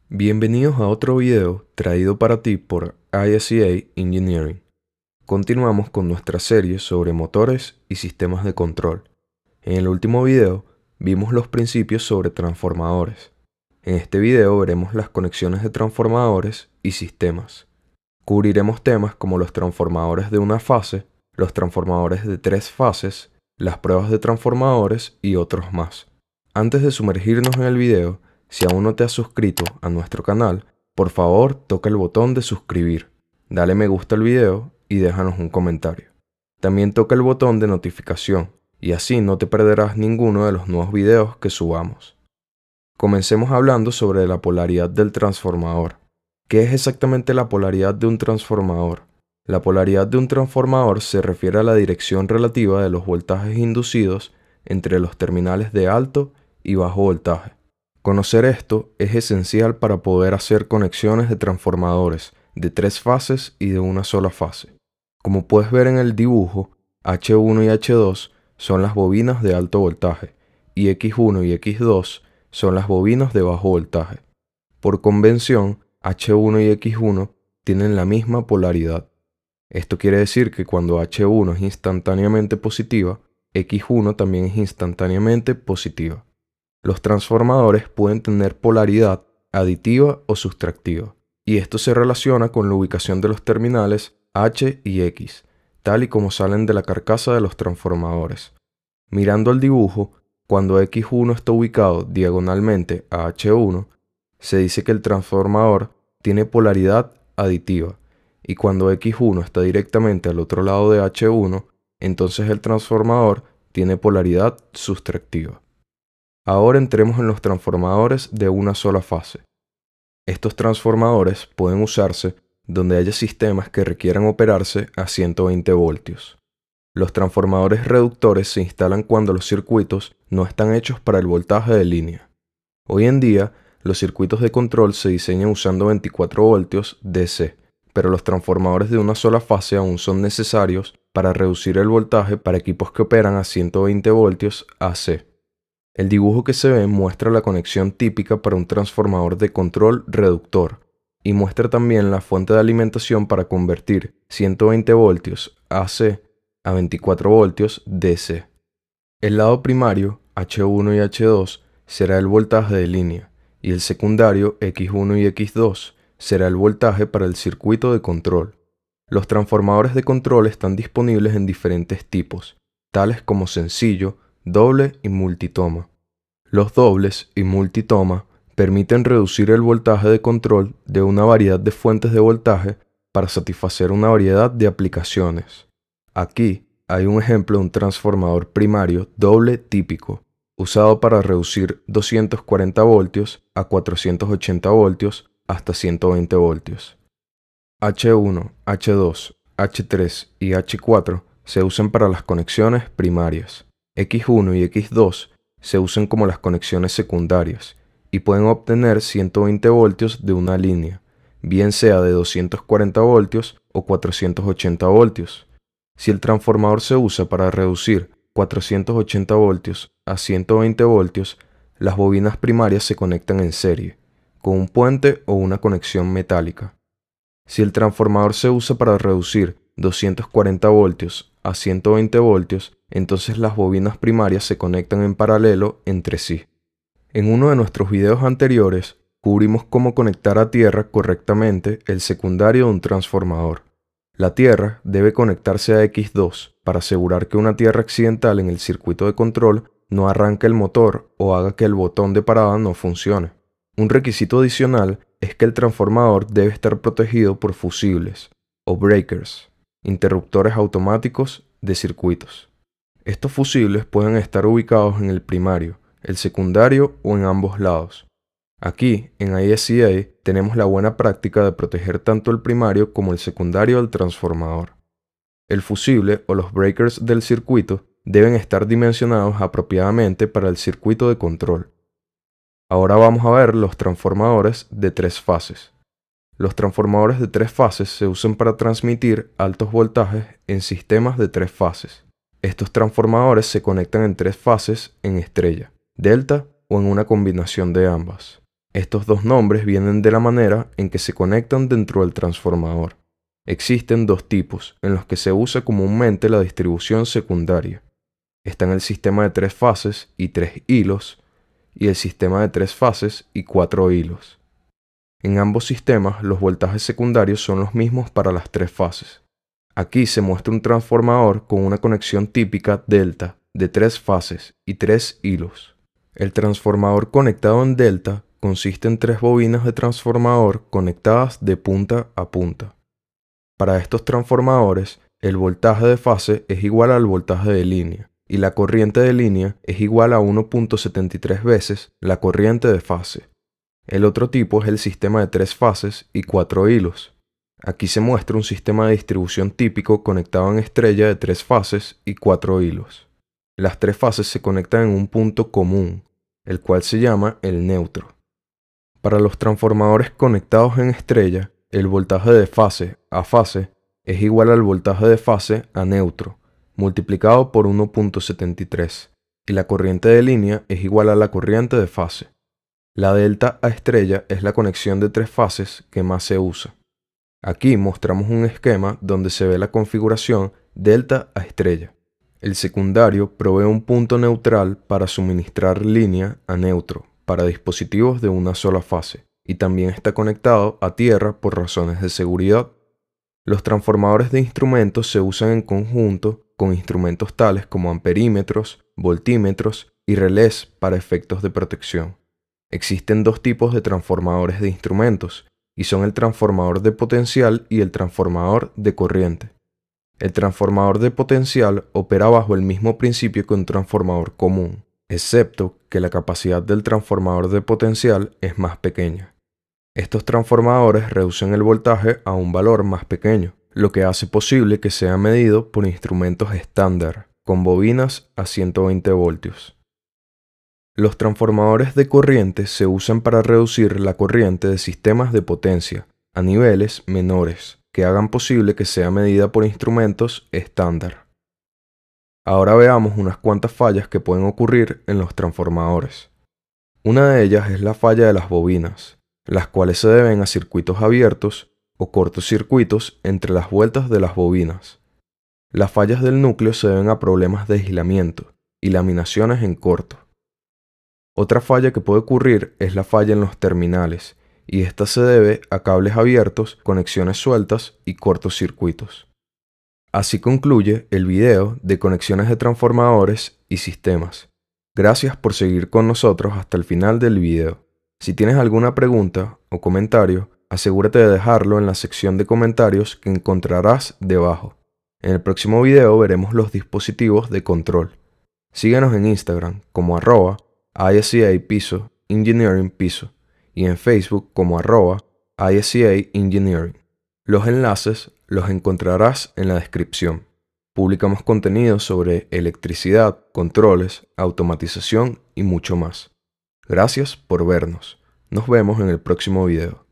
Bienvenidos a otro video traído para ti por ISEA Engineering. Continuamos con nuestra serie sobre motores y sistemas de control. En el último video vimos los principios sobre transformadores. En este video veremos las conexiones de transformadores y sistemas. Cubriremos temas como los transformadores de una fase, los transformadores de 3 fases, las pruebas de transformadores y otros más. Antes de sumergirnos en el video, si aún no te has suscrito a nuestro canal, por favor toca el botón de suscribir, dale me gusta al video y déjanos un comentario. También toca el botón de notificación y así no te perderás ninguno de los nuevos videos que subamos. Comencemos hablando sobre la polaridad del transformador. ¿Qué es exactamente la polaridad de un transformador? La polaridad de un transformador se refiere a la dirección relativa de los voltajes inducidos entre los terminales de alto y bajo voltaje. Conocer esto es esencial para poder hacer conexiones de transformadores de 3 fases y de una sola fase. Como puedes ver en el dibujo, H1 y H2 son las bobinas de alto voltaje y X1 y X2 son las bobinas de bajo voltaje. Por convención, H1 y X1 tienen la misma polaridad. Esto quiere decir que cuando H1 es instantáneamente positiva, X1 también es instantáneamente positiva. Los transformadores pueden tener polaridad aditiva o sustractiva, y esto se relaciona con la ubicación de los terminales H y X, tal y como salen de la carcasa de los transformadores. Mirando el dibujo, cuando X1 está ubicado diagonalmente a H1, se dice que el transformador tiene polaridad aditiva, y cuando X1 está directamente al otro lado de H1, entonces el transformador tiene polaridad sustractiva. Ahora entremos en los transformadores de una sola fase. Estos transformadores pueden usarse donde haya sistemas que requieran operarse a 120 voltios. Los transformadores reductores se instalan cuando los circuitos no están hechos para el voltaje de línea. Hoy en día, los circuitos de control se diseñan usando 24 voltios DC, pero los transformadores de una sola fase aún son necesarios para reducir el voltaje para equipos que operan a 120 voltios AC. El dibujo que se ve muestra la conexión típica para un transformador de control reductor y muestra también la fuente de alimentación para convertir 120 voltios AC a 24 voltios DC. El lado primario, H1 y H2, será el voltaje de línea y el secundario, X1 y X2, será el voltaje para el circuito de control. Los transformadores de control están disponibles en diferentes tipos, tales como sencillo, doble y multitoma. Los dobles y multitoma permiten reducir el voltaje de control de una variedad de fuentes de voltaje para satisfacer una variedad de aplicaciones. Aquí hay un ejemplo de un transformador primario doble típico, usado para reducir 240 voltios a 480 voltios hasta 120 voltios. H1, H2, H3 y H4 se usan para las conexiones primarias. X1 y X2 se usan como las conexiones secundarias y pueden obtener 120 voltios de una línea, bien sea de 240 voltios o 480 voltios. Si el transformador se usa para reducir 480 voltios a 120 voltios, las bobinas primarias se conectan en serie, con un puente o una conexión metálica. Si el transformador se usa para reducir 240 voltios a 120 voltios, entonces las bobinas primarias se conectan en paralelo entre sí. En uno de nuestros videos anteriores, cubrimos cómo conectar a tierra correctamente el secundario de un transformador. La tierra debe conectarse a X2 para asegurar que una tierra accidental en el circuito de control no arranque el motor o haga que el botón de parada no funcione. Un requisito adicional es que el transformador debe estar protegido por fusibles o breakers, interruptores automáticos de circuitos. Estos fusibles pueden estar ubicados en el primario, el secundario o en ambos lados. Aquí, en ISEA, tenemos la buena práctica de proteger tanto el primario como el secundario del transformador. El fusible o los breakers del circuito deben estar dimensionados apropiadamente para el circuito de control. Ahora vamos a ver los transformadores de 3 fases. Los transformadores de 3 fases se usan para transmitir altos voltajes en sistemas de 3 fases. Estos transformadores se conectan en 3 fases en estrella, delta o en una combinación de ambas. Estos dos nombres vienen de la manera en que se conectan dentro del transformador. Existen dos tipos en los que se usa comúnmente la distribución secundaria. Están el sistema de 3 fases y 3 hilos y el sistema de 3 fases y 4 hilos. En ambos sistemas los voltajes secundarios son los mismos para las 3 fases. Aquí se muestra un transformador con una conexión típica delta de 3 fases y 3 hilos. El transformador conectado en delta consiste en 3 bobinas de transformador conectadas de punta a punta. Para estos transformadores, el voltaje de fase es igual al voltaje de línea y la corriente de línea es igual a 1.73 veces la corriente de fase. El otro tipo es el sistema de 3 fases y 4 hilos. Aquí se muestra un sistema de distribución típico conectado en estrella de 3 fases y 4 hilos. Las 3 fases se conectan en un punto común, el cual se llama el neutro. Para los transformadores conectados en estrella, el voltaje de fase a fase es igual al voltaje de fase a neutro, multiplicado por 1.73, y la corriente de línea es igual a la corriente de fase. La delta a estrella es la conexión de 3 fases que más se usa. Aquí mostramos un esquema donde se ve la configuración delta a estrella. El secundario provee un punto neutral para suministrar línea a neutro para dispositivos de una sola fase, y también está conectado a tierra por razones de seguridad. Los transformadores de instrumentos se usan en conjunto con instrumentos tales como amperímetros, voltímetros y relés para efectos de protección. Existen dos tipos de transformadores de instrumentos, y son el transformador de potencial y el transformador de corriente. El transformador de potencial opera bajo el mismo principio que un transformador común, excepto que la capacidad del transformador de potencial es más pequeña. Estos transformadores reducen el voltaje a un valor más pequeño, lo que hace posible que sea medido por instrumentos estándar, con bobinas a 120 voltios. Los transformadores de corriente se usan para reducir la corriente de sistemas de potencia a niveles menores, que hagan posible que sea medida por instrumentos estándar. Ahora veamos unas cuantas fallas que pueden ocurrir en los transformadores. Una de ellas es la falla de las bobinas, las cuales se deben a circuitos abiertos o cortocircuitos entre las vueltas de las bobinas. Las fallas del núcleo se deben a problemas de aislamiento y laminaciones en corto. Otra falla que puede ocurrir es la falla en los terminales, y esta se debe a cables abiertos, conexiones sueltas y cortocircuitos. Así concluye el video de conexiones de transformadores y sistemas. Gracias por seguir con nosotros hasta el final del video. Si tienes alguna pregunta o comentario, asegúrate de dejarlo en la sección de comentarios que encontrarás debajo. En el próximo video veremos los dispositivos de control. Síguenos en Instagram como @ISCA Engineering y en Facebook como @ISCA Engineering. Los enlaces los encontrarás en la descripción. Publicamos contenido sobre electricidad, controles, automatización y mucho más. Gracias por vernos. Nos vemos en el próximo video.